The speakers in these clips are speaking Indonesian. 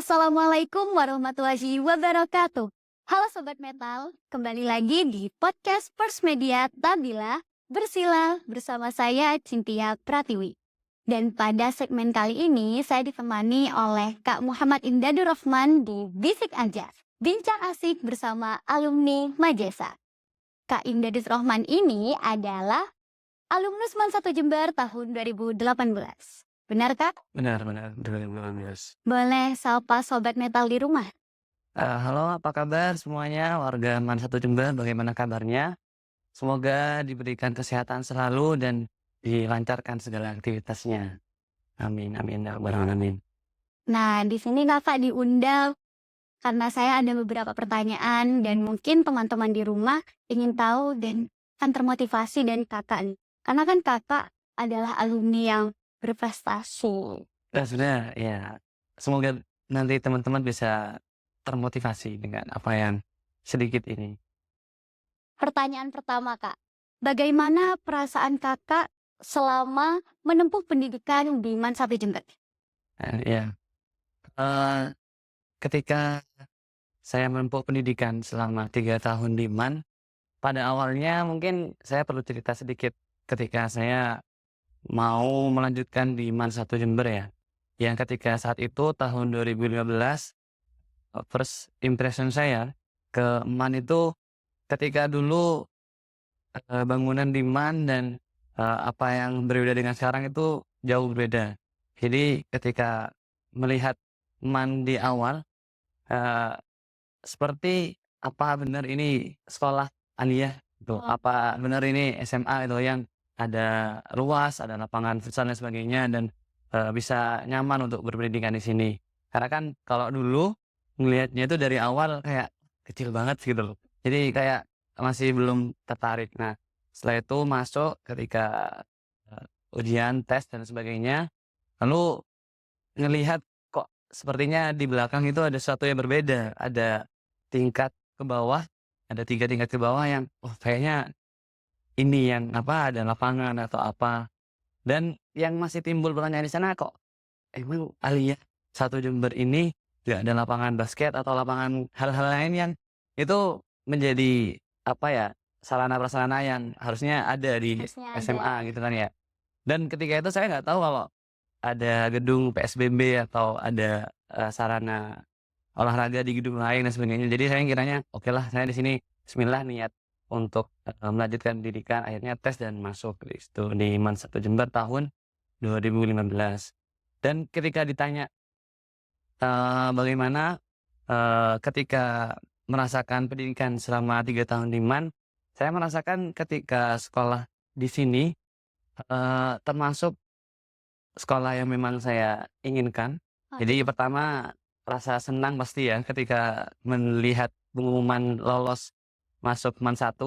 Assalamualaikum warahmatullahi wabarakatuh. Halo Sobat Metal, kembali lagi di podcast First Media Tabila Bersila bersama saya Cynthia Pratiwi. Dan pada segmen kali ini saya ditemani oleh Kak Muhammad Imdadur Rahman di Bisik Aja, bincang asik bersama alumni Majesa. Kak Imdadur Rahman ini adalah alumnus MAN 1 Jember tahun 2018. Benar Kak? Benar, 2018. Boleh sapa Sobat Metal di rumah? Halo, apa kabar semuanya warga MAN 1 Jember, bagaimana kabarnya? Semoga diberikan kesehatan selalu dan dilancarkan segala aktivitasnya. Amin, amin, ya rabbal alamin. Nah, di sini Kakak diundang karena saya ada beberapa pertanyaan dan mungkin teman-teman di rumah ingin tahu dan akan termotivasi dari Kakak nih. Karena kan Kakak adalah alumni yang berprestasi. Sebenarnya ya, semoga nanti teman-teman bisa termotivasi dengan apa yang sedikit ini. Pertanyaan pertama, Kak. Bagaimana perasaan Kakak selama menempuh pendidikan di MAN 1 Jember? Ya, eh, ketika saya menempuh pendidikan selama 3 tahun di MAN, pada awalnya mungkin saya perlu cerita sedikit ketika saya mau melanjutkan di MAN 1 Jember ya. Yang ketika saat itu tahun 2015, first impression saya ke MAN itu ketika dulu bangunan di MAN dan apa yang berbeda dengan sekarang itu jauh berbeda. Jadi ketika melihat MAN di awal, eee, seperti apa benar ini sekolah aliyah gitu, apa benar ini SMA gitu yang ada luas, ada lapangan futsal dan sebagainya dan bisa nyaman untuk berpendidikan di sini. Karena kan kalau dulu ngelihatnya itu dari awal kayak kecil banget gitu loh. Jadi kayak masih belum tertarik. Nah, setelah itu masuk ketika ujian, tes dan sebagainya, lalu ngelihat kok sepertinya di belakang itu ada sesuatu yang berbeda, ada tingkat ke bawah, ada 3 tingkat ke bawah yang, oh kayaknya ini yang apa, ada lapangan atau apa. Dan yang masih timbul pertanyaan di sana kok emang Alia 1 Jember ini nggak ada lapangan basket atau lapangan hal-hal lain yang itu menjadi apa ya, sarana prasarana yang harusnya ada di Harusnya ada. SMA gitu kan ya. Dan ketika itu saya nggak tahu kalau ada gedung PSBB atau ada sarana olahraga di gedung lain dan sebagainya. Jadi saya ngiranya, oke lah saya di sini bismillah niat untuk melanjutkan pendidikan, akhirnya tes dan masuk di situ di MAN 1 Jember tahun 2015. Dan ketika ditanya, bagaimana, ketika merasakan pendidikan selama 3 tahun di MAN, saya merasakan ketika sekolah di sini, termasuk sekolah yang memang saya inginkan. Jadi pertama, rasa senang pasti ya ketika melihat pengumuman lolos masuk MAN 1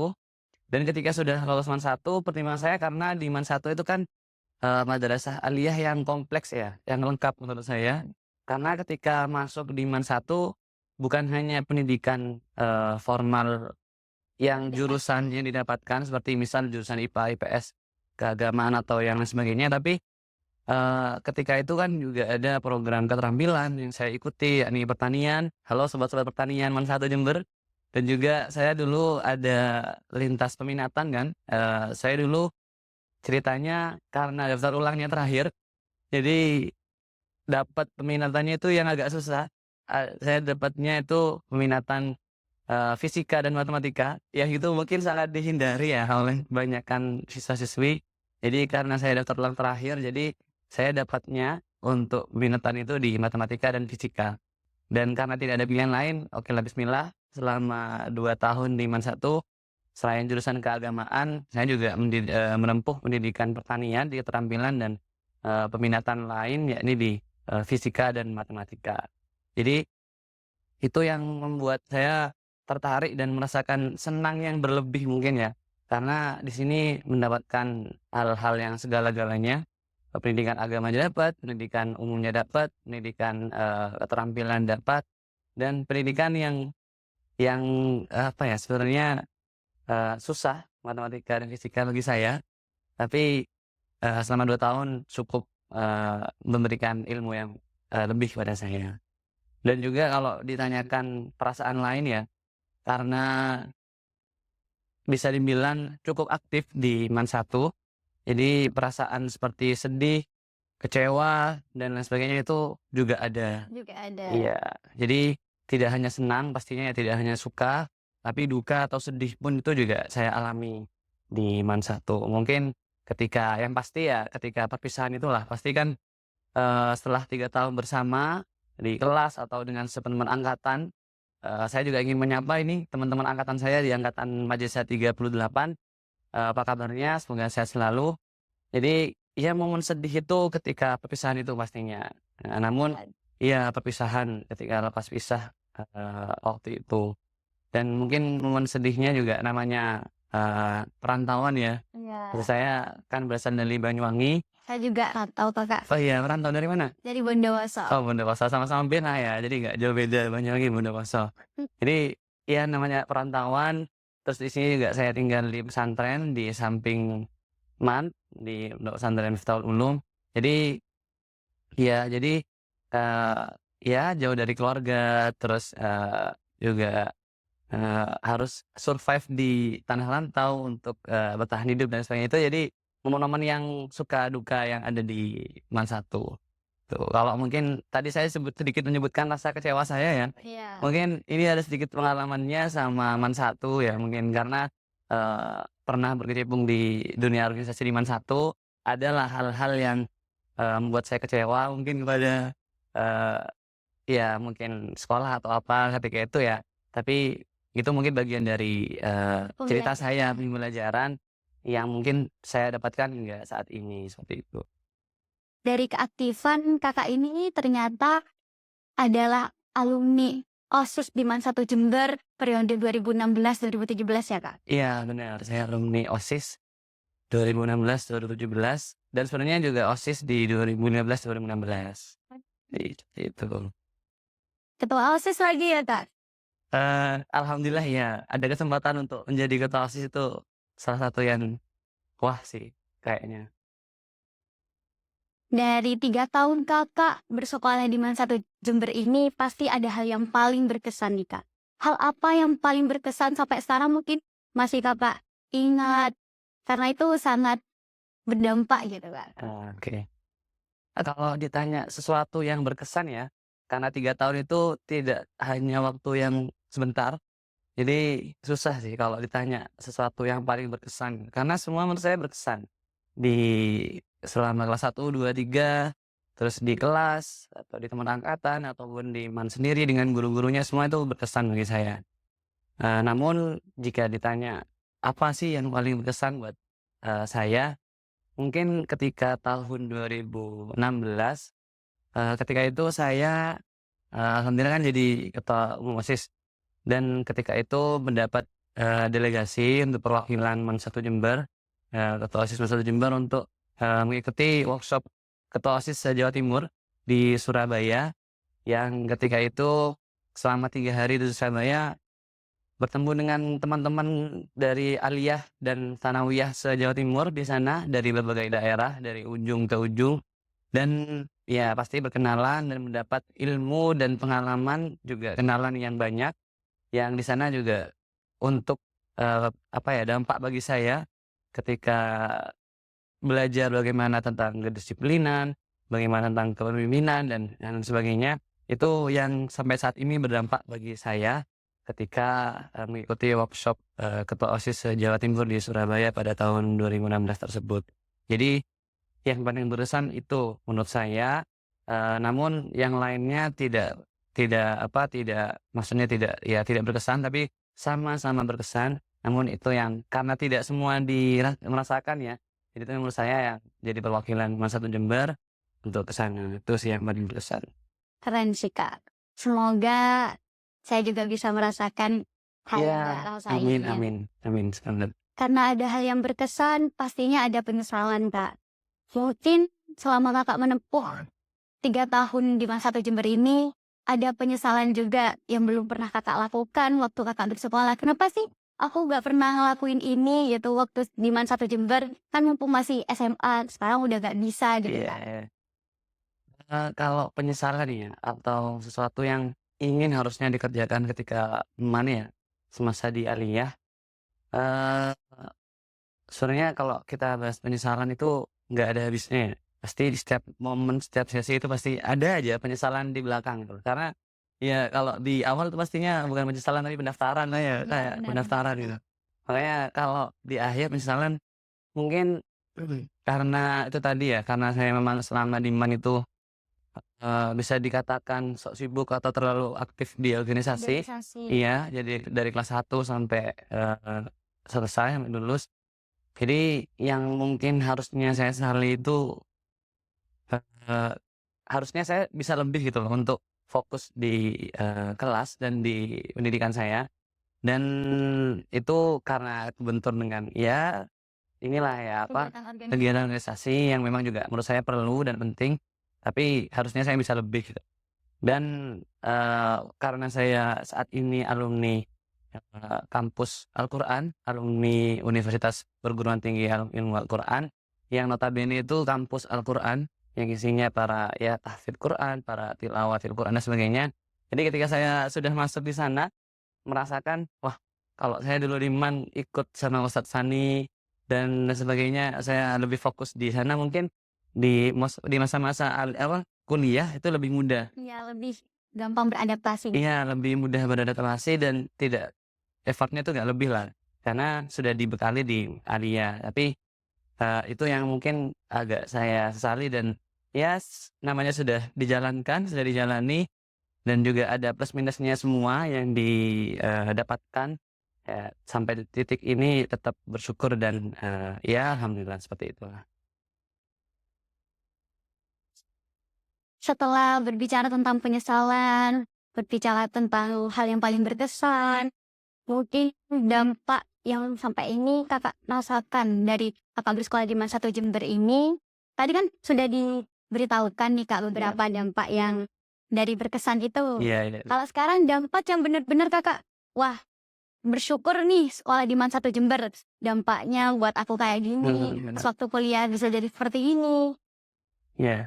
dan ketika sudah lolos MAN 1 pertimbangan saya karena di MAN 1 itu kan, madrasah aliyah yang kompleks ya, yang lengkap menurut saya. Karena ketika masuk di MAN 1 bukan hanya pendidikan, formal yang jurusan yang didapatkan seperti misal jurusan IPA, IPS, keagamaan atau yang lain sebagainya, tapi ketika itu kan juga ada program keterampilan yang saya ikuti, yakni pertanian. Halo sobat-sobat pertanian MAN 1 Jember. Dan juga saya dulu ada lintas peminatan kan, saya dulu ceritanya karena daftar ulangnya terakhir, jadi dapat peminatannya itu yang agak susah. Saya dapatnya itu peminatan, fisika dan matematika, yang itu mungkin sangat dihindari ya oleh kebanyakan siswa-siswi. Jadi karena saya daftar ulang terakhir, jadi saya dapatnya untuk peminatan itu di matematika dan fisika. Dan karena tidak ada pilihan lain, okelah bismillah selama 2 tahun di MAN 1, selain jurusan keagamaan, saya juga menempuh pendidikan pertanian di keterampilan dan, peminatan lain yakni di, fisika dan matematika. Jadi itu yang membuat saya tertarik dan merasakan senang yang berlebih mungkin ya, karena di sini mendapatkan hal-hal yang segala-galanya, pendidikan agama dapat, pendidikan umumnya dapat, pendidikan, keterampilan dapat, dan pendidikan yang, apa ya, sebenarnya, susah matematika dan fisika bagi saya, tapi, selama 2 tahun cukup, memberikan ilmu yang, lebih pada saya. Dan juga kalau ditanyakan perasaan lain ya, karena bisa dibilang cukup aktif di MAN 1, jadi perasaan seperti sedih, kecewa, dan lain sebagainya itu juga ada. Juga ada. Iya, jadi tidak hanya senang pastinya ya, tidak hanya suka, tapi duka atau sedih pun itu juga saya alami di MAN 1. Mungkin ketika yang pasti ya ketika perpisahan itulah pasti kan, setelah 3 tahun bersama di kelas atau dengan teman angkatan, saya juga ingin menyapa ini teman-teman angkatan saya di angkatan Majesa 38, apa kabarnya? Semoga sehat selalu. Jadi, ya momen sedih itu ketika perpisahan itu pastinya. Namun iya perpisahan ketika lepas pisah, waktu itu. Dan mungkin momen sedihnya juga namanya, perantauan ya. Iya. Maksud saya kan berasal dari Banyuwangi. Saya juga rantau Kakak, Oh iya, merantau dari mana? dari Bondowoso. Oh, Bondowoso, sama-sama BNA ya, jadi nggak jauh beda Banyuwangi, Bondowoso. Jadi, ya namanya perantauan, terus di sini juga saya tinggal di pesantren di samping MAN, di Pondok Pesantren Miftahul Ulum. Jadi, ya jadi, eee, ya jauh dari keluarga, terus, juga, harus survive di tanah rantau untuk, bertahan hidup dan sebagainya itu jadi momen-momen yang suka duka yang ada di MAN 1. Tuh, kalau mungkin tadi saya sedikit menyebutkan rasa kecewa saya ya, Iya. mungkin ini ada sedikit pengalamannya sama MAN 1 ya mungkin karena, pernah berkecimpung di dunia organisasi di MAN 1, adalah hal-hal yang, membuat saya kecewa mungkin kepada, eee, ya mungkin sekolah atau apa ketika itu ya. Tapi itu mungkin bagian dari, cerita saya, Pembelajaran. pembelajaran yang mungkin saya dapatkan hingga saat ini, seperti itu. Dari keaktifan Kakak ini ternyata adalah alumni OSIS di MAN 1 Jember periode 2016-2017 ya, Kak? Iya benar, saya alumni OSIS 2016, 2017 dan sebenarnya juga OSIS di 2015, 2016. Itu. Ketua OSIS lagi ya, Kak? Alhamdulillah ya, ada kesempatan untuk menjadi ketua OSIS itu salah satu yang wah sih kayaknya. Dari 3 tahun Kakak bersekolah di MAN 1 Jember ini pasti ada hal yang paling berkesan nih, Kak. Hal apa yang paling berkesan sampai sekarang mungkin masih Kakak ingat karena itu sangat berdampak gitu, Kak? Oke. Kalau ditanya sesuatu yang berkesan ya, karena 3 tahun itu tidak hanya waktu yang sebentar, jadi susah sih kalau ditanya sesuatu yang paling berkesan, karena semua menurut saya berkesan. Di selama kelas 1, 2, 3, terus di kelas, atau di teman angkatan, ataupun di MAN sendiri dengan guru-gurunya semua itu berkesan bagi saya. Namun jika ditanya, apa sih yang paling berkesan buat, saya, mungkin ketika tahun 2016, ketika itu saya, alhamdulillah kan jadi ketua umum OSIS dan ketika itu mendapat, delegasi untuk perwakilan MAN 1 Jember, ketua OSIS MAN 1 Jember untuk, mengikuti workshop ketua OSIS se-Jawa Timur di Surabaya, yang ketika itu selama 3 hari di Surabaya bertemu dengan teman-teman dari aliyah dan tsanawiyah se-Jawa Timur di sana dari berbagai daerah, dari ujung ke ujung. Dan ya pasti berkenalan dan mendapat ilmu dan pengalaman, juga kenalan yang banyak, yang di sana juga untuk, apa ya, dampak bagi saya ketika belajar bagaimana tentang kedisiplinan, bagaimana tentang kepemimpinan dan sebagainya, itu yang sampai saat ini berdampak bagi saya ketika, mengikuti workshop, ketua OSIS se-Jawa Timur di Surabaya pada tahun 2016 tersebut. Jadi yang paling berkesan itu menurut saya, namun yang lainnya tidak apa, tidak maksudnya tidak ya tidak berkesan, tapi sama-sama berkesan, namun itu yang karena tidak semua merasakan ya, jadi itu menurut saya yang jadi perwakilan MAN 1 Jember untuk ke sana, itu sih yang paling berkesan. Keren sih, Kak. Semoga saya juga bisa merasakan hal yang Iya, Kakak rasain amin ya. amin amin sekali. Karena ada hal yang berkesan, pastinya ada penyesalan, Kak. Mungkin selama Kakak menempuh 3 tahun di MAN 1 Jember ini, ada penyesalan juga yang belum pernah Kakak lakukan waktu Kakak bersekolah. Kenapa sih aku nggak pernah ngelakuin ini gitu waktu di MAN 1 Jember? Kan mumpung masih SMA, sekarang udah nggak bisa gitu, Iya Kak. iya. Kalau penyesalan ya atau sesuatu yang ingin harusnya dikerjakan ketika mana ya, semasa di aliyah, eee, sebenarnya kalau kita bahas penyesalan itu nggak ada habisnya ya. Pasti di setiap momen, setiap sesi itu pasti ada aja penyesalan di belakang gitu. Karena ya kalau di awal itu pastinya bukan penyesalan tapi pendaftaran lah ya, Iya, kayak benar benar. pendaftaran gitu. Makanya kalau di akhir penyesalan mungkin karena itu tadi ya, karena saya memang selama di MAN itu bisa dikatakan sok sibuk atau terlalu aktif di organisasi. Organisasi. Iya, jadi dari kelas 1 sampai, selesai, sampai lulus. Jadi yang mungkin harusnya saya sesali itu, eee, harusnya saya bisa lebih gitu loh untuk fokus di, kelas dan di pendidikan saya. Dan itu karena kebentur dengan ya inilah ya, apa, Kegiatan organisasi. kegiatan organisasi yang memang juga menurut saya perlu dan penting, tapi harusnya saya bisa lebih gitu. Dan, karena saya saat ini alumni, kampus Al-Qur'an, alumni Universitas Perguruan Tinggi Ilmu Al-Qur'an, yang notabene itu kampus Al-Qur'an, yang isinya para ya tahfidz Qur'an, para tilawatil Qur'an dan sebagainya. Jadi ketika saya sudah masuk di sana, merasakan, wah kalau saya dulu di MAN ikut sama Ustadz Sani dan sebagainya, saya lebih fokus di sana mungkin di masa-masa apa, kuliah itu lebih mudah. Iya, lebih gampang beradaptasi. Iya, lebih mudah beradaptasi dan tidak effort-nya tuh nggak lebih lah, karena sudah dibekali di Alia. Tapi, itu yang mungkin agak saya sesali dan ya namanya sudah dijalankan, sudah dijalani dan juga ada plus minusnya semua yang dapatkan, sampai di titik ini tetap bersyukur dan, ya alhamdulillah seperti itulah. Setelah berbicara tentang penyesalan, berbicara tentang hal yang paling berkesan, mungkin dampak yang sampai ini Kakak rasakan dari Kakak bersekolah di masa 1 Jember ini, tadi kan sudah diberitahukan nih Kak Iya. beberapa dampak yang dari berkesan itu. Iya iya. Kalau sekarang dampak yang benar-benar Kakak, wah bersyukur nih sekolah di Man 1 Jember, dampaknya buat aku kayak gini, pas Bener. waktu kuliah bisa jadi seperti ini. Iya.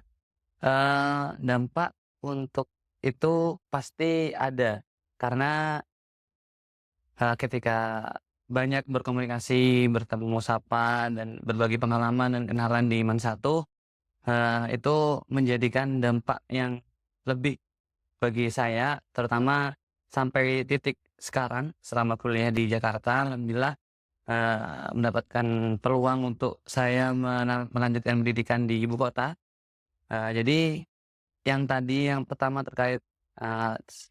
Dampak untuk itu pasti ada, karena, ketika banyak berkomunikasi, bertemu sapa, dan berbagi pengalaman dan kenalan di Man 1, itu menjadikan dampak yang lebih bagi saya, terutama sampai titik sekarang selama kuliah di Jakarta, alhamdulillah, mendapatkan peluang untuk saya melanjutkan pendidikan di ibu kota. Jadi yang tadi yang pertama terkait,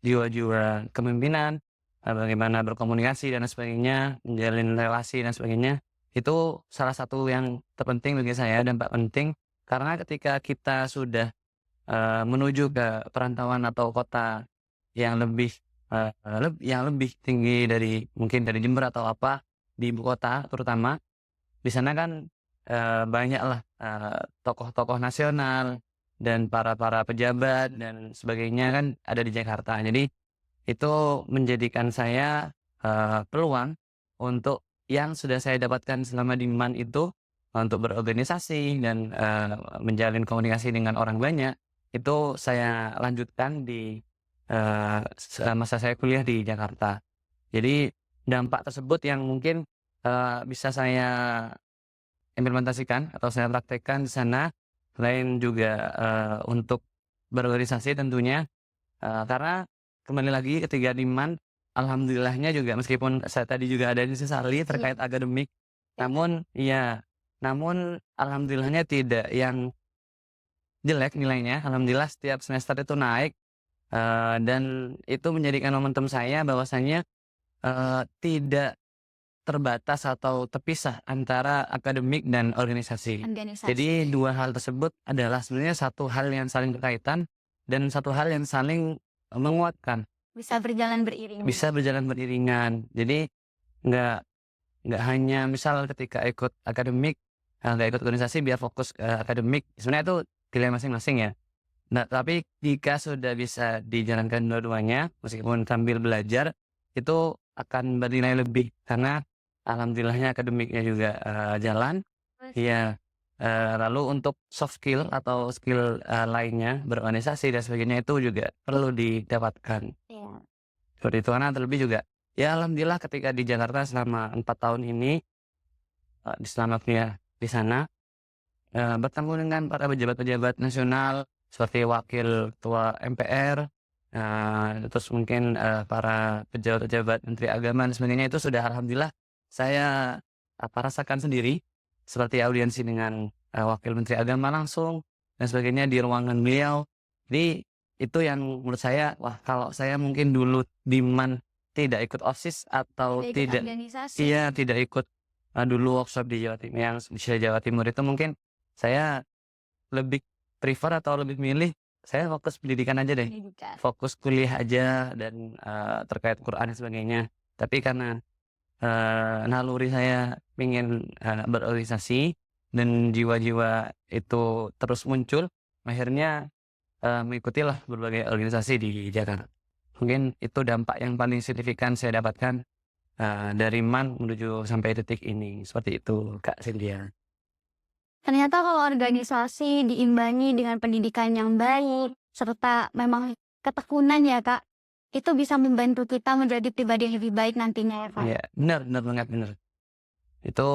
jiwa-jiwa kepemimpinan, bagaimana berkomunikasi dan sebagainya, menjalin relasi dan sebagainya, itu salah satu yang terpenting bagi saya, dampak penting. Karena ketika kita sudah, menuju ke perantauan atau kota yang lebih, yang lebih tinggi dari mungkin dari Jember atau apa, di ibu kota terutama, di sana kan, banyaklah, tokoh-tokoh nasional dan para pejabat dan sebagainya kan ada di Jakarta. Jadi itu menjadikan saya, peluang untuk yang sudah saya dapatkan selama di MAN itu, untuk berorganisasi dan, menjalin komunikasi dengan orang banyak, itu saya lanjutkan di, masa saya kuliah di Jakarta. Jadi dampak tersebut yang mungkin, bisa saya implementasikan atau saya praktekkan di sana, selain juga, untuk berorganisasi tentunya, karena kembali lagi ketika di MAN, alhamdulillahnya juga meskipun saya tadi juga ada disesali Iya. terkait akademik, namun iya, namun alhamdulillahnya tidak yang jelek nilainya, alhamdulillah setiap semester itu naik, dan itu menjadikan momentum saya bahwasanya, tidak terbatas atau terpisah antara akademik dan organisasi. Organisasi. Jadi dua hal tersebut adalah sebenarnya satu hal yang saling berkaitan dan satu hal yang saling menguatkan, Bisa berjalan beriringan. bisa berjalan beriringan. Jadi nggak nggak hanya misal ketika ikut akademik, nggak ikut organisasi biar fokus ke akademik, sebenarnya itu pilihan masing-masing ya. Nah, tapi jika sudah bisa dijalankan dua-duanya, meskipun sambil belajar, itu akan bernilai lebih karena alhamdulillahnya akademiknya juga, jalan. Terus Iya, Lalu untuk soft skill atau skill lainnya berorganisasi dan sebagainya itu juga perlu didapatkan. Iya. Seperti itu, karena terlebih juga ya alhamdulillah ketika di Jakarta selama 4 tahun ini, selama kuliah di sana, bertemu dengan para pejabat-pejabat nasional seperti wakil ketua MPR, terus mungkin, para pejabat-pejabat menteri agama dan sebagainya itu sudah alhamdulillah saya, rasakan sendiri seperti audiensi dengan, wakil menteri agama langsung dan sebagainya di ruangan beliau. Jadi itu yang menurut saya, wah kalau saya mungkin dulu di MAN tidak ikut OSIS atau Tidak ikut tidak organisasi. iya tidak ikut, dulu workshop di Jawa Timur itu mungkin saya lebih prefer atau lebih milih saya fokus pendidikan aja deh, Pendidikan. fokus kuliah aja dan, terkait Quran dan sebagainya. Tapi karena, naluri saya pengen, berorganisasi dan jiwa-jiwa itu terus muncul, akhirnya, mengikutilah berbagai organisasi di Jakarta. Mungkin itu dampak yang paling signifikan saya dapatkan, dari MAN menuju sampai detik ini, seperti itu Kak Cynthia. Ternyata kalau organisasi diimbangi dengan pendidikan yang baik, serta memang ketekunan ya Kak, itu bisa membantu kita menjadi pribadi yang lebih baik nantinya ya Kak. Iya, benar benar banget, benar. Itu,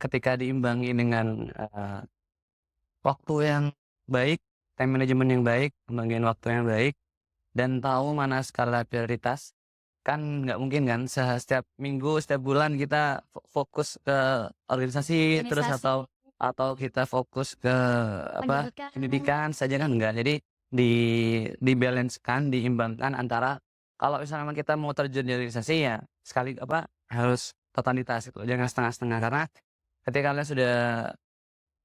ketika diimbangi dengan, waktu yang baik, time management yang baik, pembagian waktu yang baik, dan tahu mana skala prioritas, kan nggak mungkin kan setiap minggu, setiap bulan kita fokus ke organisasi terus Organisasi, atau kita fokus ke apa, pendidikan, pendidikan saja kan enggak. Jadi dibalancekan, diimbangkan antara kalau misalnya kita mau terjun di organisasi ya sekali apa, harus totalitas gitu, jangan setengah-setengah. Karena ketika kalian sudah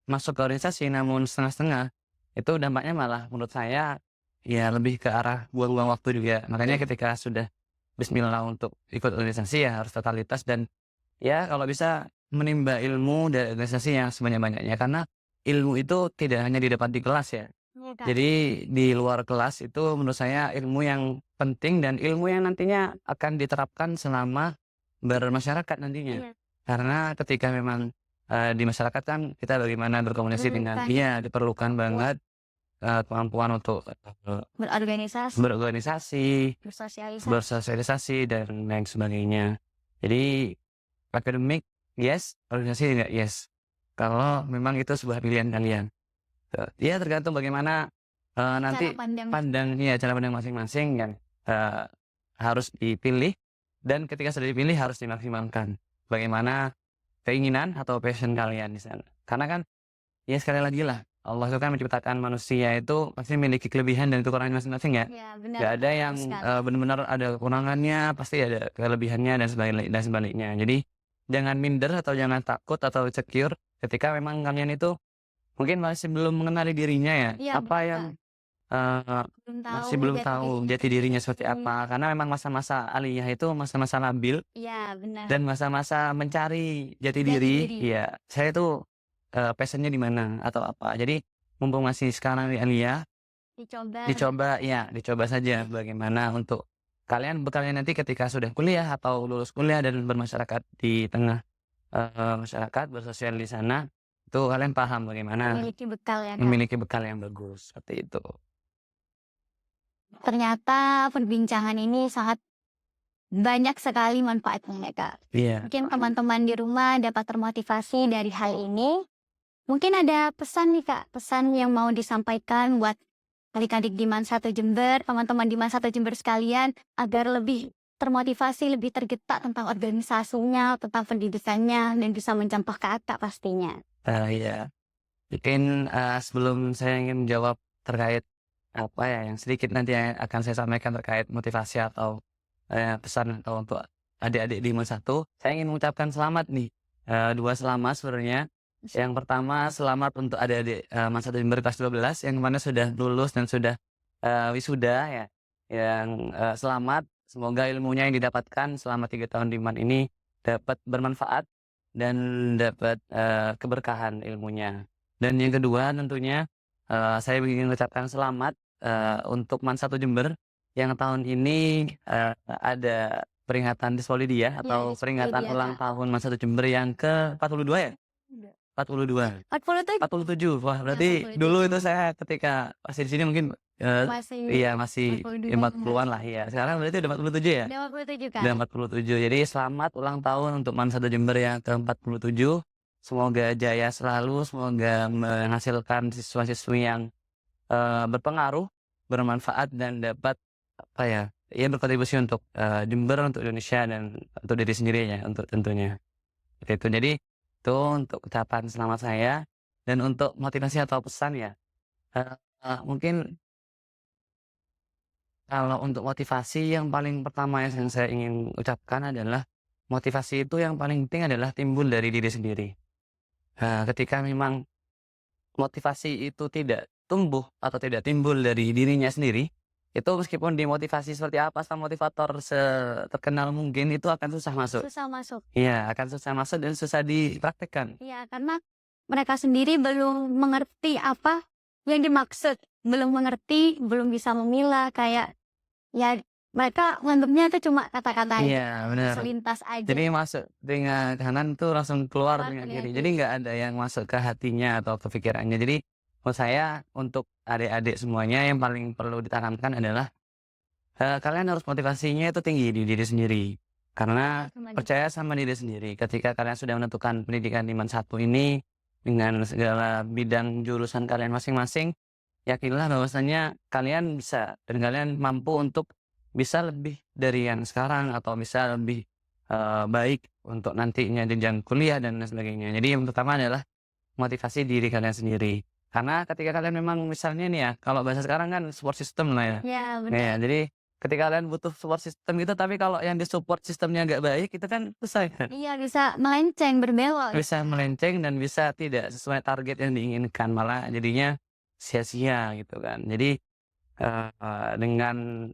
masuk ke organisasi namun setengah-setengah, itu dampaknya malah menurut saya, ya lebih ke arah buang-buang waktu juga. Makanya Iya. ketika sudah bismillah untuk ikut organisasi ya harus totalitas dan ya kalau bisa menimba ilmu dari organisasi yang sebanyak-banyaknya. Karena ilmu itu tidak hanya didapat di kelas ya. Iya Kak. Jadi di luar kelas itu menurut saya ilmu yang penting dan ilmu yang nantinya akan diterapkan selama bermasyarakat nantinya. Iya. Karena ketika memang, di masyarakat kan kita bagaimana berkomunikasi dengan Diperlukan iya diperlukan banget, kemampuan untuk, berorganisasi, berorganisasi, bersosialisasi. bersosialisasi dan lain sebagainya. Jadi akademik yes, organisasi enggak yes. Kalau memang itu sebuah pilihan kalian. Ya tergantung bagaimana, nanti cara pandang masing-masing yang, harus dipilih dan ketika sudah dipilih harus dimaksimalkan. Bagaimana keinginan atau passion kalian di sana. Karena kan ya sekali lagi lah, Allah itu kan menciptakan manusia itu pasti memiliki kelebihan dan kekurangan masing-masing ya. Ya benar. Nggak ada yang, sekali. benar-benar ada kekurangannya, pasti ada kelebihannya dan sebaliknya. Jadi jangan minder atau jangan takut atau insecure ketika memang kalian itu mungkin masih belum mengenali dirinya ya. Iya Apa benar. yang, eee, masih belum tahu jati dirinya seperti apa. Karena memang masa-masa aliyah itu masa-masa labil Iya benar. dan masa-masa mencari jati Jati diri. diri. Iya, saya tuh, passion-nya di mana atau apa. Jadi mumpung masih sekarang di aliyah, Dicoba. dicoba saja bagaimana untuk kalian bekalnya nanti ketika sudah kuliah atau lulus kuliah dan bermasyarakat di tengah, masyarakat, bersosial di sana, itu kalian paham bagaimana Memiliki bekal ya Kak. memiliki bekal yang bagus, seperti itu. Ternyata perbincangan ini sangat banyak sekali manfaatnya ya Kak. Iya. Mungkin teman-teman di rumah dapat termotivasi dari hal ini. Mungkin ada pesan nih Kak, pesan yang mau disampaikan buat adik-adik di MAN 1 Jember, teman-teman di MAN 1 Jember sekalian, agar lebih termotivasi, lebih tergerak tentang organisasinya, tentang pendidikannya, dan bisa mencapai ke akak pastinya. Iya. Mungkin, sebelum saya ingin menjawab terkait apa ya, yang sedikit nanti yang akan saya sampaikan terkait motivasi atau, pesan atau untuk adik-adik di MAN 1, saya ingin mengucapkan selamat nih, 2 selamat sebenarnya. Yang pertama selamat untuk adik-adik, MAN 1 Jember kelas 12 yang mana sudah lulus dan sudah, wisuda ya, yang, selamat. Semoga ilmunya yang didapatkan selama 3 tahun di MAN ini dapat bermanfaat dan dapat, keberkahan ilmunya. Dan yang kedua tentunya, saya ingin mengucapkan selamat, untuk MAN 1 Jember yang tahun ini, ada peringatan Dispolidia atau peringatan Dispolidia, ulang Kak. tahun MAN 1 Jember yang ke-42 ya? 42. 47 47. Wah, berarti 47 dulu itu saya ketika masih di sini mungkin, masih iya masih 42 40-an lah ya. Sekarang berarti udah 47 ya? udah 47 Kak. Udah 47. Jadi selamat ulang tahun untuk MAN 1 Jember yang ke-47. Semoga jaya selalu, semoga menghasilkan siswa-siswi yang berpengaruh, bermanfaat dan dapat apa ya, ya berkontribusi untuk Jember, untuk Indonesia dan untuk diri sendirinya, untuk tentunya. Seperti itu. Jadi itu untuk ucapan selamat saya dan untuk motivasi atau pesan ya, eee mungkin kalau untuk motivasi yang paling pertama yang saya ingin ucapkan adalah, motivasi itu yang paling penting adalah timbul dari diri sendiri. Ketika memang motivasi itu tidak tumbuh atau tidak timbul dari dirinya sendiri, itu meskipun dimotivasi seperti apa sama motivator terkenal mungkin, itu akan susah masuk. Susah masuk. Iya, akan susah masuk dan susah dipraktekkan. Iya, karena mereka sendiri belum mengerti apa yang dimaksud, belum mengerti, belum bisa memilah, kayak ya mereka nganggapnya itu cuma kata-kata aja, Iya, benar. selintas aja. Jadi masuk dengan kanan tuh langsung keluar Keluar dengan dengan kiri. kiri. Jadi nggak ada yang masuk ke hatinya atau ke pikirannya. Jadi menurut saya untuk adik-adik semuanya yang paling perlu ditanamkan adalah kalian harus motivasinya itu tinggi di diri sendiri. Karena percaya sama diri sendiri. Ketika kalian sudah menentukan pendidikan di MAN 1 ini dengan segala bidang jurusan kalian masing-masing, yakinlah bahwasanya kalian bisa dan kalian mampu untuk bisa lebih dari yang sekarang atau bisa lebih baik untuk nantinya jenjang kuliah dan lain sebagainya. Jadi yang pertama adalah motivasi diri kalian sendiri. Karena ketika kalian memang misalnya nih ya, kalau bahasa sekarang kan support system lah ya. Ya, Nah, benar. ya, jadi ketika kalian butuh support system gitu, tapi kalau yang di-support sistemnya nggak baik, itu kan susah kan. Iya, bisa melenceng, berbelok. Bisa melenceng dan bisa tidak sesuai target yang diinginkan, malah jadinya sia-sia gitu kan. Jadi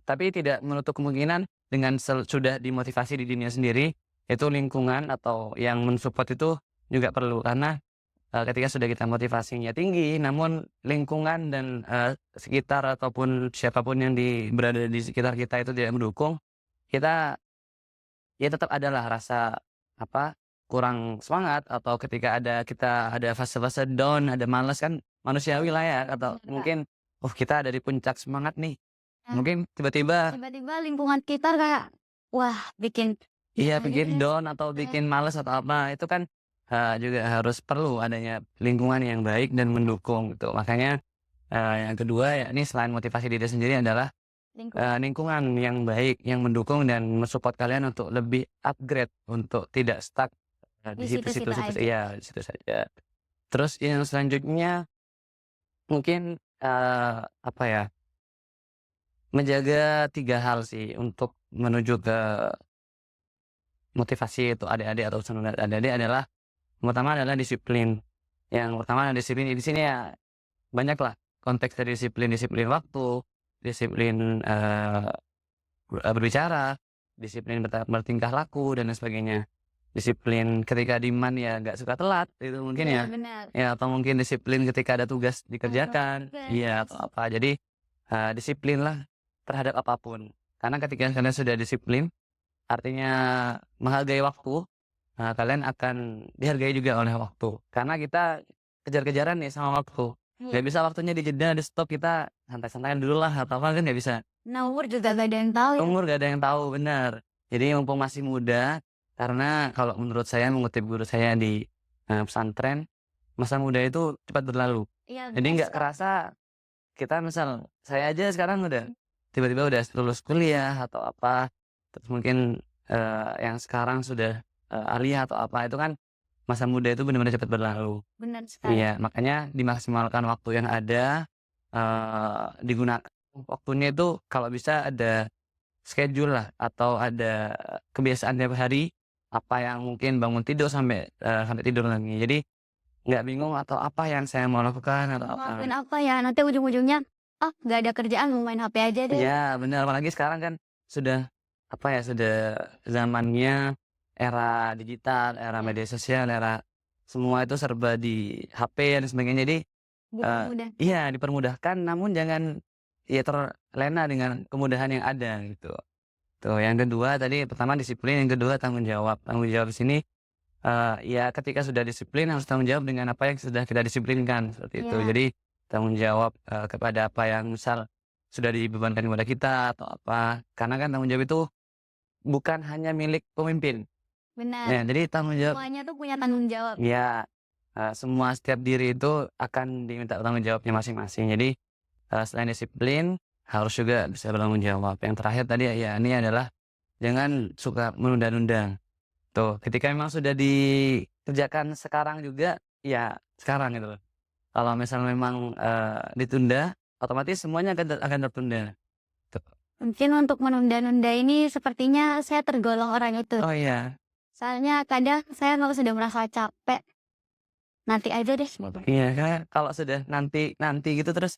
tapi tidak menutup kemungkinan dengan sudah dimotivasi di dirinya sendiri, itu lingkungan atau yang mensupport itu juga perlu. Karena ketika sudah kita motivasinya tinggi, namun lingkungan dan sekitar ataupun siapapun yang berada di sekitar kita itu tidak mendukung, kita ya tetap adalah rasa apa, kurang semangat atau ketika kita ada fase-fase down, ada malas kan manusiawi lah ya, atau Benar, Kak. mungkin, kita ada di puncak semangat nih, Nah, mungkin tiba-tiba tiba-tiba lingkungan kita kayak, wah, bikin iya gitu bikin ya. down atau bikin males atau apa, itu kan juga harus perlu adanya lingkungan yang baik dan mendukung gitu. Makanya yang kedua yakni selain motivasi diri sendiri adalah Lingkungan. lingkungan yang baik, yang mendukung dan mensupport kalian untuk lebih upgrade, untuk tidak stuck di Di situ-situ situ-situ aja. iya, di situ saja. Terus yang selanjutnya mungkin, apa ya, menjaga 3 hal sih untuk menuju ke motivasi itu adik-adik atau semangat adik-adik adalah, yang pertama adalah disiplin. Yang pertama adalah disiplin, di sini ya banyaklah konteks dari disiplin, disiplin waktu, disiplin, berbicara, disiplin bertingkah laku dan lain sebagainya. Disiplin ketika di MAN ya nggak suka telat, itu mungkin Iya, ya. benar. Ya atau mungkin disiplin ketika ada tugas dikerjakan, iya tugas. atau apa. Jadi, disiplinlah terhadap apapun. Karena ketika kalian sudah disiplin, artinya menghargai waktu, kalian akan dihargai juga oleh waktu. Karena kita kejar-kejaran nih sama waktu. Iya. Nggak bisa waktunya dijeda, di-stop, kita santai-santaian dulu lah atau apa kan nggak bisa. Nah, umur juga gak ada yang tahu ya. Umur gak ada yang tahu, benar. Jadi mumpung masih muda, karena kalau menurut saya mengutip guru saya di pesantren, masa muda itu cepat berlalu. Iya, Jadi benar nggak sekali. kerasa kita misal saya aja sekarang udah tiba-tiba udah lulus kuliah atau apa, terus mungkin yang sekarang sudah aliyah atau apa, itu kan masa muda itu benar-benar cepat berlalu. Benar sekali. Iya, makanya dimaksimalkan waktu yang ada, digunakan waktunya itu kalau bisa ada schedule lah atau ada kebiasaan tiap hari, apa yang mungkin bangun tidur sampai tidur lagi. Jadi nggak bingung atau apa yang saya mau lakukan atau Mau apa. ngelakuin apa ya, nanti ujung-ujungnya, "Ah, nggak ada kerjaan, mau main HP aja deh." Iya benar, apalagi sekarang kan sudah, apa ya, sudah zamannya era digital, era Ya, media sosial, era semua itu serba di HP dan sebagainya. Jadi mudah-mudahan. iya dipermudahkan namun jangan ya terlena dengan kemudahan yang ada gitu. Tuh yang kedua tadi pertama disiplin, yang kedua tanggung jawab. Tanggung jawab di sini ya ketika sudah disiplin harus tanggung jawab dengan apa yang sudah kita disiplinkan, seperti itu. Iya, Jadi tanggung jawab, kepada apa yang misal sudah dibebankan kepada kita atau apa, karena kan tanggung jawab itu bukan hanya milik pemimpin. benar. Ya, jadi tanggung jawab Semuanya tuh punya tanggung jawab. ya, semua setiap diri itu akan diminta tanggung jawabnya masing-masing. Jadi, selain disiplin, harus juga bisa bertanggung jawab. Yang terakhir tadi ya ini adalah jangan suka menunda-nunda. Tuh, ketika memang sudah dikerjakan sekarang juga, ya sekarang gitu loh. Kalau misal memang, ditunda, otomatis semuanya akan tertunda, tuh. Mungkin untuk menunda-nunda ini sepertinya saya tergolong orang itu. Oh iya, Soalnya kadang saya kalau sudah merasa capek, nanti aja deh. iya kan kalau sudah nanti nanti gitu terus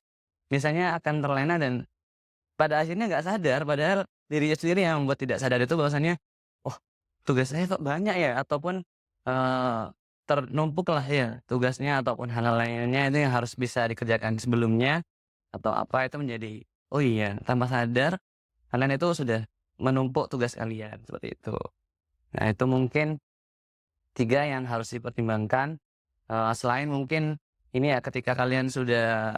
biasanya akan terlena dan pada akhirnya nggak sadar, padahal dirinya sendiri yang membuat tidak sadar itu bahwasannya, "Oh, tugas saya kok banyak ya?" Ataupun, eee, ternumpuklah ya tugasnya ataupun hal-hal lainnya itu yang harus bisa dikerjakan sebelumnya atau apa itu menjadi, "Oh iya," tanpa sadar kalian itu sudah menumpuk tugas kalian, seperti itu. Nah, itu mungkin 3 yang harus dipertimbangkan, selain mungkin ini ya ketika kalian sudah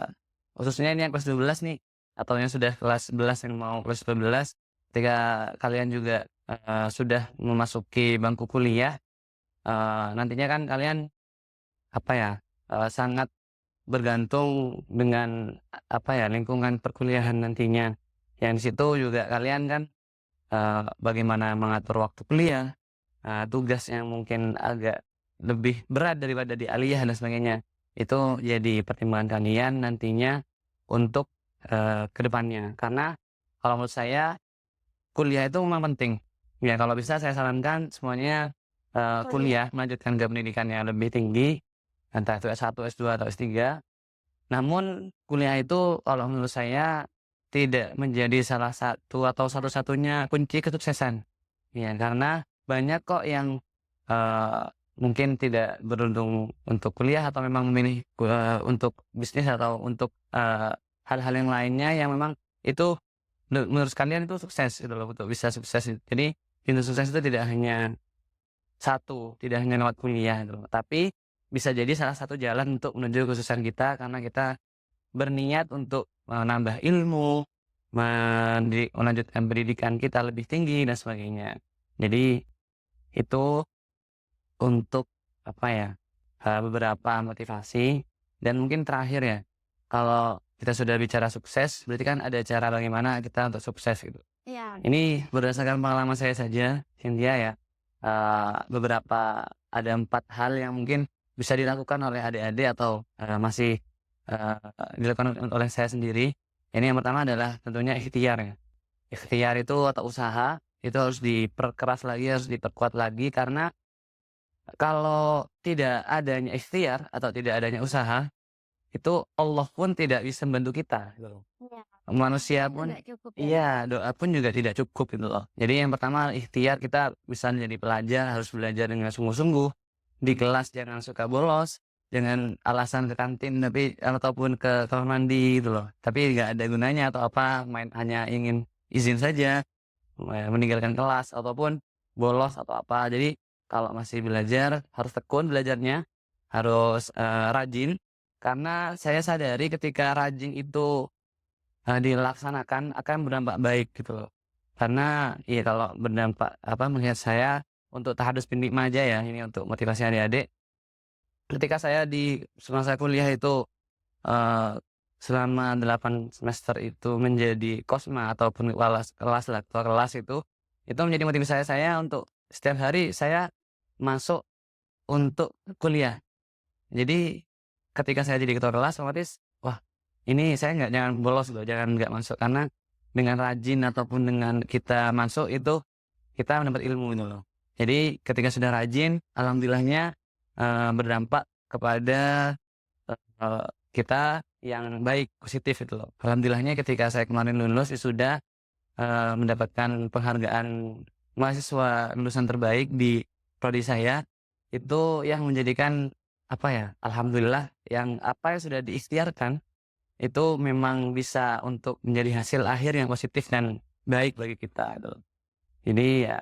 khususnya ini yang kelas 12 nih, atau yang sudah kelas 11 yang mau kelas 12, ketika kalian juga, sudah memasuki bangku kuliah, nantinya kan kalian apa ya, sangat bergantung dengan apa ya, lingkungan perkuliahan nantinya. Yang di situ juga kalian kan, bagaimana mengatur waktu kuliah, tugas yang mungkin agak lebih berat daripada di aliyah dan sebagainya. Itu jadi pertimbangan kalian nantinya untuk, ke depannya. Karena kalau menurut saya kuliah itu memang penting. Ya kalau bisa saya sarankan semuanya, Kuliah. kuliah melanjutkan ke pendidikan yang lebih tinggi, entah itu S1, S2, atau S3. Namun kuliah itu kalau menurut saya tidak menjadi salah satu atau satu-satunya kunci kesuksesan. Ya, karena banyak kok yang, mungkin tidak beruntung untuk kuliah atau memang memilih, untuk bisnis atau untuk, hal-hal yang lainnya yang memang itu menurut kalian itu sukses gitu loh, untuk bisa sukses. Jadi pintu sukses itu tidak hanya satu, tidak hanya lewat kuliah gitu loh, tapi bisa jadi salah satu jalan untuk menuju kesuksesan kita karena kita berniat untuk menambah ilmu, melanjutkan pendidikan kita lebih tinggi dan sebagainya. Jadi itu untuk apa ya, beberapa motivasi dan mungkin terakhir ya, kalau kita sudah bicara sukses berarti kan ada cara bagaimana kita untuk sukses gitu. Iya, Ini berdasarkan pengalaman saya saja, Cynthia ya, beberapa ada 4 hal yang mungkin bisa dilakukan oleh adik-adik atau, masih, eee, dilakukan oleh saya sendiri. Ini yang pertama adalah tentunya ikhtiar ya. Ikhtiar itu atau usaha, itu harus diperkeras lagi, harus diperkuat lagi karena kalau tidak adanya ikhtiar atau tidak adanya usaha, itu Allah pun tidak bisa membantu kita gitu loh. iya. Manusia Itu pun nggak cukup ya. iya, doa pun juga tidak cukup gitu loh. Jadi yang pertama ikhtiar kita bisa menjadi pelajar, harus belajar dengan sungguh-sungguh. Di kelas jangan suka bolos, jangan alasan ke kantin tapi ataupun ke kamar mandi gitu loh. Tapi nggak ada gunanya atau apa, main hanya ingin izin saja, meninggalkan kelas ataupun bolos atau apa. Jadi kalau masih belajar harus tekun belajarnya, harus, rajin, karena saya sadari ketika rajin itu dilaksanakan akan berdampak baik gitu loh. Karena ya kalau berdampak apa, melihat saya untuk tahadus Pindik Maja ya, ini untuk motivasi adik-adik, ketika saya di semasa kuliah itu, eee, selama 8 semester itu menjadi kosma ataupun kelas lah, ketua kelas itu menjadi motivasi saya untuk setiap hari saya masuk untuk kuliah. Jadi ketika saya jadi ketua kelas otomatis, wah ini saya jangan bolos loh, jangan nggak masuk karena dengan rajin ataupun dengan kita masuk itu kita mendapat ilmu gitu loh. Jadi ketika sudah rajin alhamdulillahnya, berdampak kepada, kita yang baik, positif itu loh. Alhamdulillahnya ketika saya kemarin lulus wisuda, mendapatkan penghargaan mahasiswa lulusan terbaik di prodi saya, itu yang menjadikan apa ya, alhamdulillah yang apa yang sudah diikhtiarkan itu memang bisa untuk menjadi hasil akhir yang positif dan baik bagi kita gitu loh. Jadi ya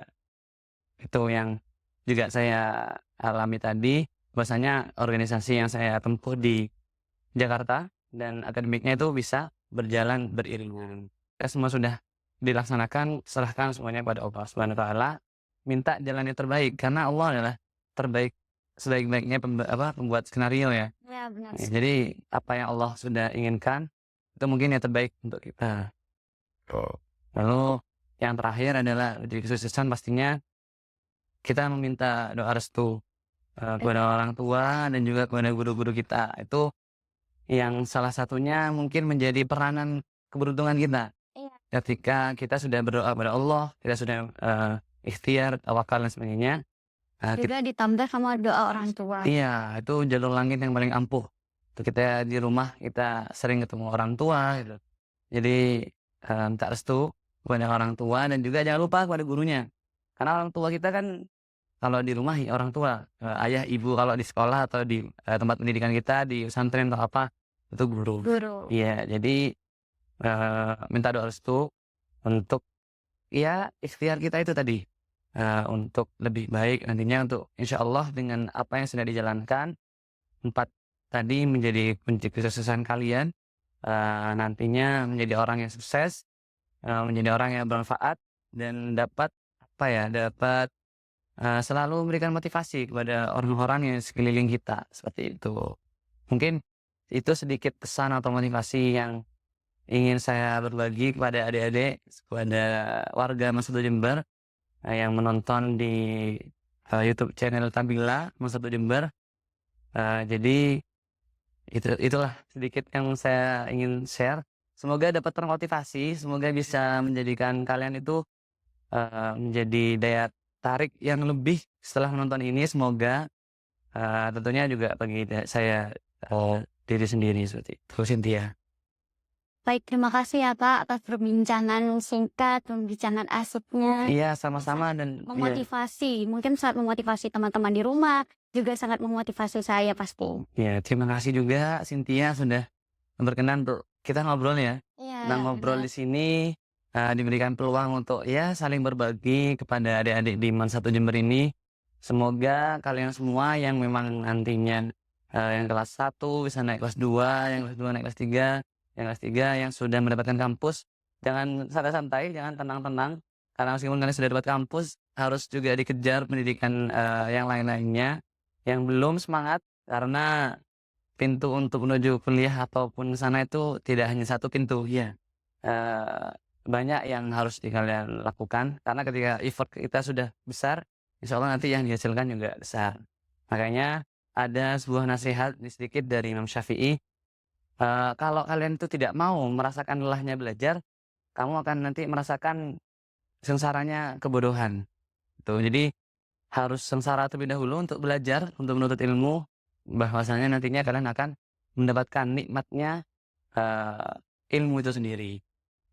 itu yang juga saya alami tadi, bahwasanya organisasi yang saya tempuh di Jakarta dan akademiknya itu bisa berjalan beriringan. Semua sudah dilaksanakan, serahkan semuanya pada Allah Subhanahu wa taala, minta jalan yang terbaik karena Allah adalah terbaik sebaik-baiknya pembuat skenario ya. Ya, benar Ya, sekali. jadi apa yang Allah sudah inginkan itu mungkin yang terbaik untuk kita. Oh. Lalu yang terakhir adalah di kesuksesan pastinya kita meminta doa restu kepada orang tua dan juga kepada guru-guru kita. Itu yang salah satunya mungkin menjadi peranan keberuntungan kita. Iya. Ketika kita sudah berdoa kepada Allah, kita sudah ikhtiar, tawakal dan sebagainya. Juga ditambah sama doa orang tua. Iya, itu jalur langit yang paling ampuh. Itu kita di rumah kita sering ketemu orang tua gitu. Jadi minta restu kepada orang tua dan juga jangan lupa kepada gurunya. Karena orang tua kita kan kalau di rumah ya orang tua, ayah, ibu, kalau di sekolah atau di tempat pendidikan kita, di pesantren atau apa, itu guru. Guru. Iya, jadi minta doa restu untuk ya ikhtiar kita itu tadi, untuk lebih baik nantinya untuk insyaallah dengan apa yang sudah dijalankan, 4 tadi menjadi kunci kesuksesan kalian, nantinya menjadi orang yang sukses, menjadi orang yang bermanfaat dan dapat apa ya, dapat selalu memberikan motivasi kepada orang-orang yang sekeliling kita, seperti itu. Mungkin itu sedikit pesan atau motivasi yang ingin saya berbagi kepada adik-adik, kepada warga Mas 1 Jember, yang menonton di YouTube channel Tabila Mas 1 Jember. Jadi itulah sedikit yang saya ingin share. Semoga dapat termotivasi, semoga bisa menjadikan kalian itu menjadi daya tarik yang lebih setelah menonton ini. Semoga tentunya juga bagi saya diri sendiri seperti itu, Cynthia. Baik, terima kasih ya Kak atas perbincangan singkat, perbincangan asupnya. Iya, sama-sama dan iya. Memotivasi, mungkin sangat memotivasi teman-teman di rumah, juga sangat memotivasi saya pasti. Ya, terima kasih juga Cynthia sudah berkenan untuk kita ngobrol ya. Iya, Nah, ngobrol benar. di sini diberikan peluang untuk ya saling berbagi kepada adik-adik di Man 1 Jember ini. Semoga kalian semua yang memang nantinya yang kelas 1 bisa naik kelas 2, yang kelas 2 naik kelas 3, yang kelas 3 yang sudah mendapatkan kampus, jangan santai-santai, jangan tenang-tenang. Karena meskipun kalian sudah dapat kampus, harus juga dikejar pendidikan yang lain-lainnya. Yang belum semangat karena pintu untuk menuju kuliah ataupun sana itu tidak hanya satu pintu, ya. Banyak yang harus kalian lakukan karena ketika effort kita sudah besar, insya Allah nanti yang dihasilkan juga besar. Makanya ada sebuah nasihat sedikit dari Imam Syafi'i, kalau kalian itu tidak mau merasakan lelahnya belajar, kamu akan nanti merasakan sengsaranya kebodohan. Tuh, jadi harus sengsara terlebih dahulu untuk belajar, untuk menuntut ilmu, bahwasanya nantinya kalian akan mendapatkan nikmatnya ilmu itu sendiri.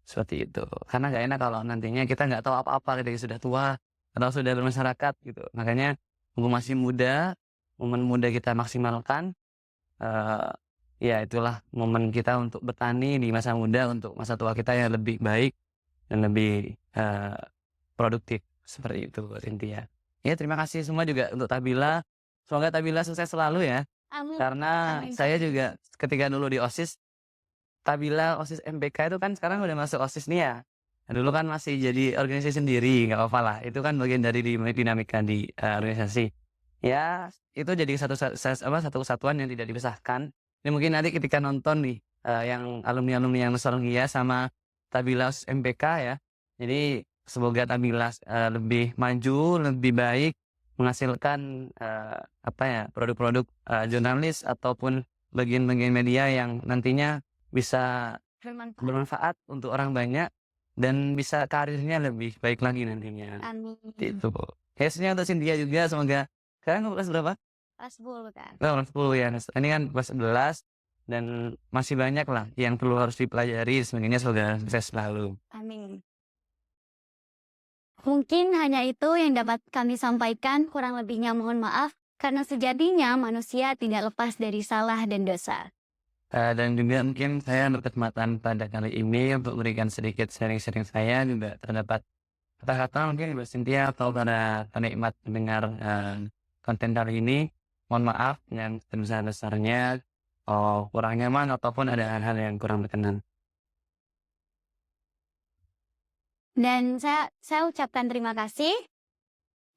Seperti itu. Karena nggak enak kalau nantinya kita nggak tahu apa-apa ketika sudah tua atau sudah bermasyarakat gitu. Makanya mumpung masih muda, momen muda kita maksimalkan. Ya itulah momen kita untuk bertani di masa muda untuk masa tua kita yang lebih baik dan lebih produktif. Seperti itu Cynthia. Ya, terima kasih semua juga untuk Tabila. Semoga Tabila sukses selalu ya. Amin. Karena Amin. saya juga ketika dulu di OSIS, Tabila OSIS MBK itu kan sekarang udah masuk OSIS nih ya. Nah, dulu kan masih jadi organisasi sendiri, nggak apa-apa lah. Itu kan bagian dari dinamika di organisasi. Ya, itu jadi satu kesatuan yang tidak dipisahkan. Ini mungkin nanti ketika nonton nih, yang alumni-alumni yang nostalgia sama Tabila OSIS MBK ya. Jadi semoga Tabila lebih maju, lebih baik, menghasilkan produk-produk jurnalis ataupun bagian-bagian media yang nantinya bisa bermanfaat untuk orang banyak dan bisa karirnya lebih baik lagi nantinya. Amin. Itu. Case-nya untuk Cynthia juga semoga. Sekarang kamu kelas berapa? Kelas 10 kan. Kelas 10 ya. Ini kan kelas 11 dan masih banyak lah yang perlu harus dipelajari. Semoga sukses selalu. Amin. Mungkin hanya itu yang dapat kami sampaikan, kurang lebihnya mohon maaf, karena sejatinya manusia tidak lepas dari salah dan dosa. Dan juga mungkin saya berkesempatan pada kali ini untuk memberikan sedikit sharing-sharing saya juga terdapat kata-kata mungkin Mbak Cynthia atau para penikmat mendengar konten kali ini, mohon maaf yang sebesar-besarnya kurang nyaman ataupun ada hal-hal yang kurang berkenan. Dan saya ucapkan terima kasih.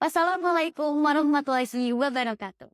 Wassalamualaikum warahmatullahi wabarakatuh.